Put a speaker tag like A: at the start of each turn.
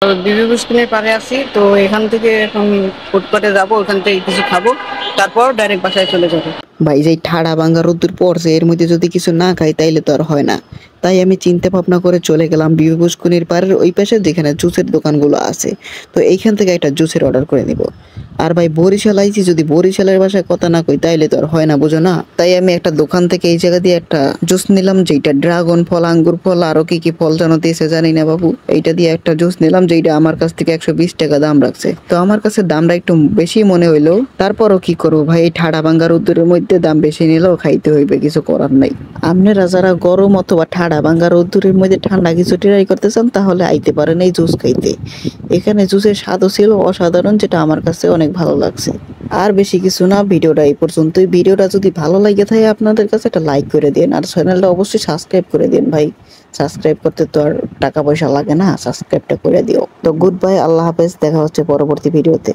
A: তো বিবি পুষ্কিনের পাড়ে আছি, তো এখান থেকে এখন ফুটপাতে যাবো, ওখান থেকে কিছু খাবো, তারপর ডাইরেক্ট বাসায় চলে যাবো।
B: ভাই যেই ঠাড়া ভাঙ্গা রোদ্দুর পড়ছে এর মধ্যে যদি কিছু না খাই তাইলে তো আর হয় না। তাই আমি চিন্তা ভাবনা করে চলে গেলাম বিবি পুষ্করিণীর পাড়ের ওই পাশে যেখানে জুসের দোকানগুলো আছে। তো এইখান থেকে একটা জুসের অর্ডার করে নিব। আর ভাই বরিশাল আইছি, যদি বরিশালের ভাষায় কথা না কই তাইলে তো আর হয় না, বুঝো না? তাই আমি একটা দোকান থেকে এই জায়গা দিয়ে একটা জুস নিলাম, যেটা ড্রাগন ফল, আঙ্গুর ফল, আরো কি কি ফল জানো দিয়েছে জানি না বাবু। এইটা দিয়ে একটা জুস নিলাম, যেটা আমার কাছ থেকে 120 টাকা দাম রাখছে। তো আমার কাছে দামটা একটু বেশি মনে হইলো, তারপরও কি করবো ভাই, এই ঠাড়া ভাঙ্গা রোদ্দুরের মধ্যে দাম বেশি নিলেও খাইতে হইবে, কিছু করার নাই। আপনারা যারা গরম অথবা ঠাড়া ভাঙ্গা রোদ্দুরের মধ্যে ঠান্ডা কিছু ট্রাই করতে চান তাহলে আইতে পারেন এই জুস খাইতে। এখানে জুসের স্বাদও ছিল অসাধারণ, যেটা আমার কাছে অনেক ভালো লাগছে। আর বেশি কিছু না, ভিডিওটা এই পর্যন্তই। ভিডিওটা যদি ভালো লাগে থাকে আপনাদের কাছে একটা লাইক করে দিন, আর চ্যানেলটা অবশ্যই সাবস্ক্রাইব করে দিন ভাই। সাবস্ক্রাইব করতে তো আর টাকা পয়সা লাগে না, সাবস্ক্রাইবটা করে দিও। তো গুড বাই, আল্লাহ হাফেজ, দেখা হচ্ছে পরবর্তী ভিডিওতে।